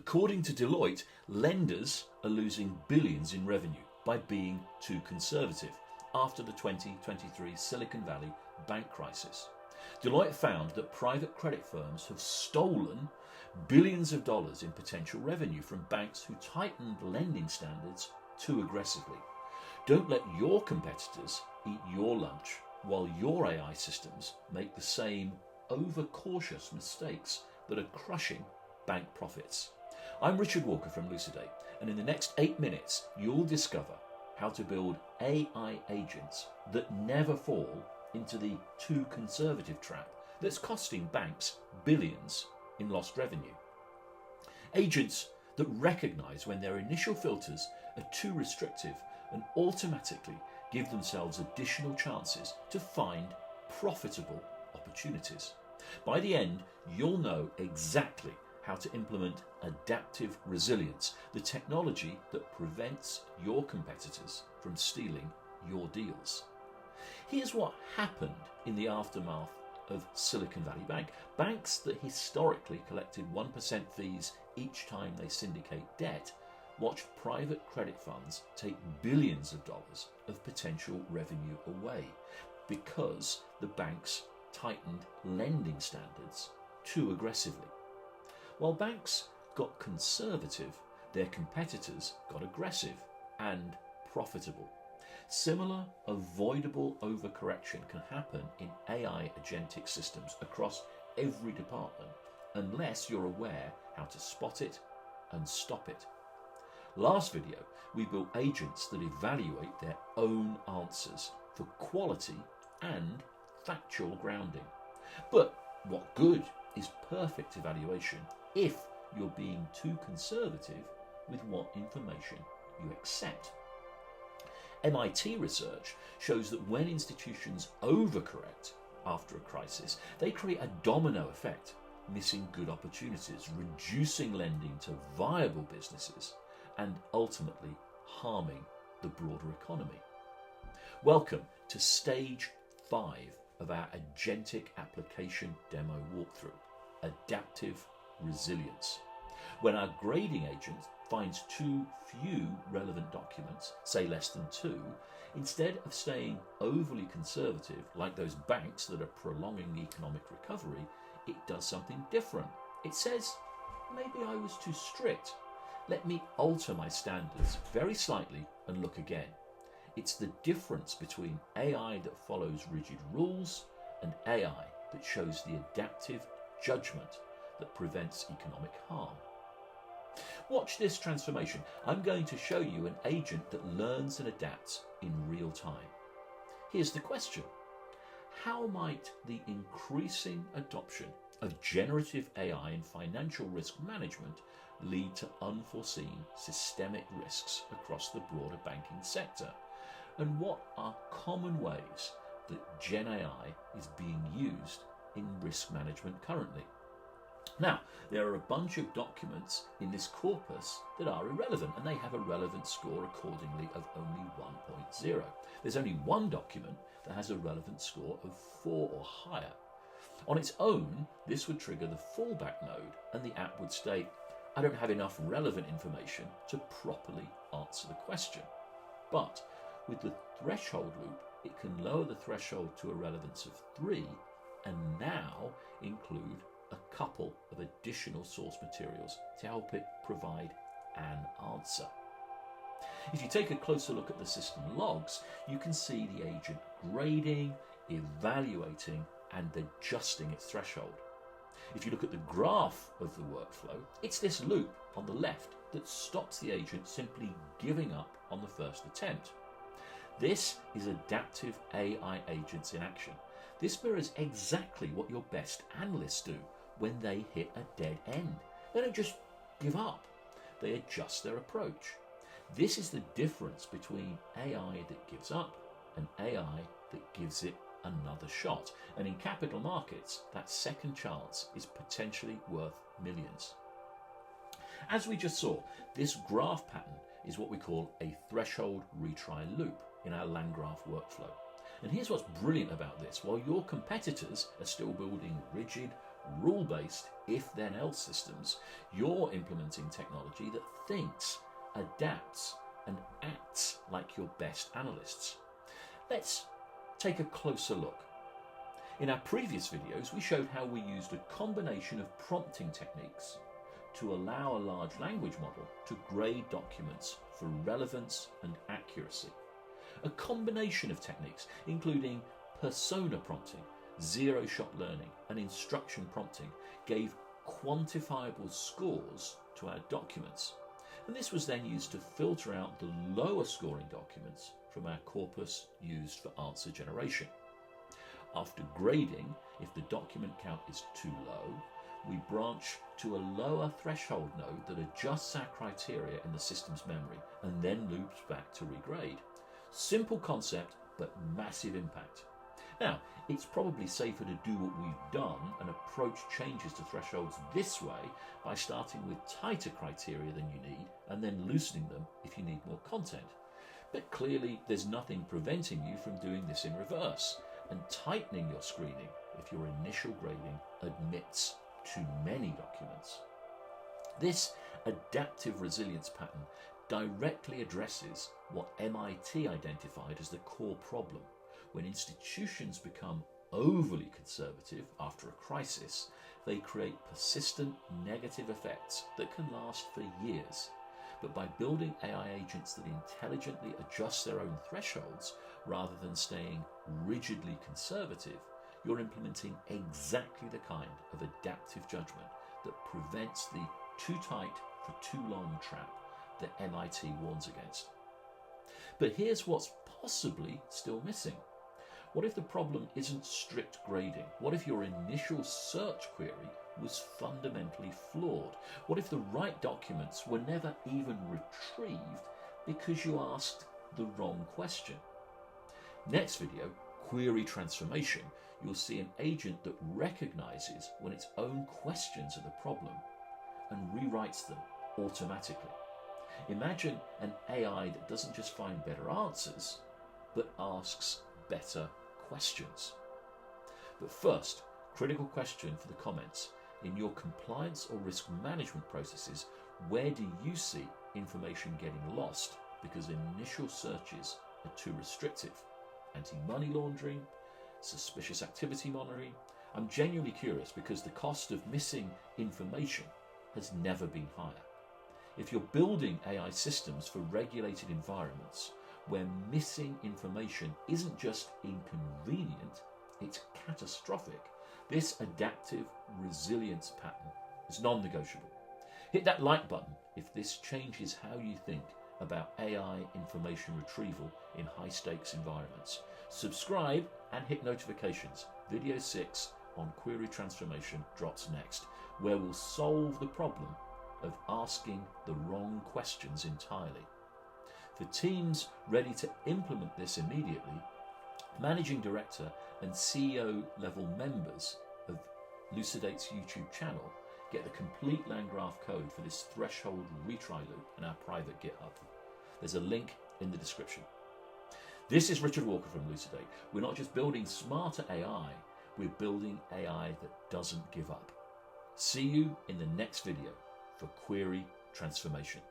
According to Deloitte, lenders are losing billions in revenue by being too conservative after the 2023 Silicon Valley bank crisis. Deloitte found that private credit firms have stolen billions of dollars in potential revenue from banks who tightened lending standards too aggressively. Don't let your competitors eat your lunch while your AI systems make the same overcautious mistakes that are crushing bank profits. I'm Richard Walker from Lucidate, and in the next 8 minutes you'll discover how to build AI agents that never fall into the too conservative trap that's costing banks billions in lost revenue. Agents that recognise when their initial filters are too restrictive and automatically give themselves additional chances to find profitable opportunities. By the end, you'll know exactly how to implement adaptive resilience, the technology that prevents your competitors from stealing your deals. Here's what happened in the aftermath of Silicon Valley Bank. Banks that historically collected 1% fees each time they syndicate debt watched private credit funds take billions of dollars of potential revenue away because the banks tightened lending standards too aggressively. While banks got conservative, their competitors got aggressive and profitable. Similar avoidable overcorrection can happen in AI agentic systems across every department unless you're aware how to spot it and stop it. Last video, we built agents that evaluate their own answers for quality and factual grounding. But what good is perfect evaluation if you're being too conservative with what information you accept? MIT research shows that when institutions overcorrect after a crisis, they create a domino effect, missing good opportunities, reducing lending to viable businesses, and ultimately harming the broader economy. Welcome to stage 5 of our agentic application demo walkthrough, adaptive resilience. When our grading agent finds too few relevant documents, say less than 2, instead of staying overly conservative like those banks that are prolonging the economic recovery, it does something different. It says, maybe I was too strict. Let me alter my standards very slightly and look again. It's the difference between AI that follows rigid rules and AI that shows the adaptive judgment that prevents economic harm. Watch this transformation. I'm going to show you an agent that learns and adapts in real time. Here's the question. How might the increasing adoption of generative AI in financial risk management lead to unforeseen systemic risks across the broader banking sector? And what are common ways that Gen AI is being used in risk management currently? Now, there are a bunch of documents in this corpus that are irrelevant, and they have a relevance score accordingly of only 1.0. There's only one document that has a relevance score of 4 or higher. On its own, this would trigger the fallback node, and the app would state, I don't have enough relevant information to properly answer the question. But with the threshold loop, it can lower the threshold to a relevance of 3 and now include a couple of additional source materials to help it provide an answer. If you take a closer look at the system logs, you can see the agent grading, evaluating, and adjusting its threshold. If you look at the graph of the workflow, it's this loop on the left that stops the agent simply giving up on the first attempt. This is adaptive AI agents in action. This mirrors exactly what your best analysts do when they hit a dead end. They don't just give up, they adjust their approach. This is the difference between AI that gives up and AI that gives it another shot. And in capital markets, that second chance is potentially worth millions. As we just saw, this graph pattern is what we call a threshold retry loop in our LangGraph workflow. And here's what's brilliant about this. While your competitors are still building rigid, rule-based if-then-else systems, you're implementing technology that thinks, adapts, and acts like your best analysts. Let's take a closer look. In our previous videos, we showed how we used a combination of prompting techniques to allow a large language model to grade documents for relevance and accuracy. A combination of techniques, including persona prompting, zero-shot learning, and instruction prompting, gave quantifiable scores to our documents. And this was then used to filter out the lower scoring documents from our corpus used for answer generation. After grading, if the document count is too low, we branch to a lower threshold node that adjusts our criteria in the system's memory and then loops back to regrade. Simple concept, but massive impact. Now, it's probably safer to do what we've done and approach changes to thresholds this way by starting with tighter criteria than you need and then loosening them if you need more content. But clearly, there's nothing preventing you from doing this in reverse and tightening your screening if your initial grading admits too many documents. This adaptive resilience pattern directly addresses what MIT identified as the core problem. When institutions become overly conservative after a crisis, they create persistent negative effects that can last for years. But by building AI agents that intelligently adjust their own thresholds rather than staying rigidly conservative, you're implementing exactly the kind of adaptive judgment that prevents the too tight for too long trap that MIT warns against. But here's what's possibly still missing. What if the problem isn't strict grading? What if your initial search query was fundamentally flawed? What if the right documents were never even retrieved because you asked the wrong question? Next video, Query Transformation, you'll see an agent that recognizes when its own questions are the problem and rewrites them automatically. Imagine an AI that doesn't just find better answers, but asks better questions. But first, critical question for the comments. In your compliance or risk management processes, where do you see information getting lost because initial searches are too restrictive? Anti-money laundering, suspicious activity monitoring? I'm genuinely curious because the cost of missing information has never been higher. If you're building AI systems for regulated environments where missing information isn't just inconvenient, it's catastrophic, this adaptive resilience pattern is non-negotiable. Hit that like button if this changes how you think about AI information retrieval in high-stakes environments. Subscribe and hit notifications. Video 6 on query transformation drops next, where we'll solve the problem of asking the wrong questions entirely. For teams ready to implement this immediately, Managing Director and CEO level members of Lucidate's YouTube channel get the complete LangGraph code for this Threshold Retry Loop in our private GitHub. There's a link in the description. This is Richard Walker from Lucidate. We're not just building smarter AI, we're building AI that doesn't give up. See you in the next video for Query Transformation.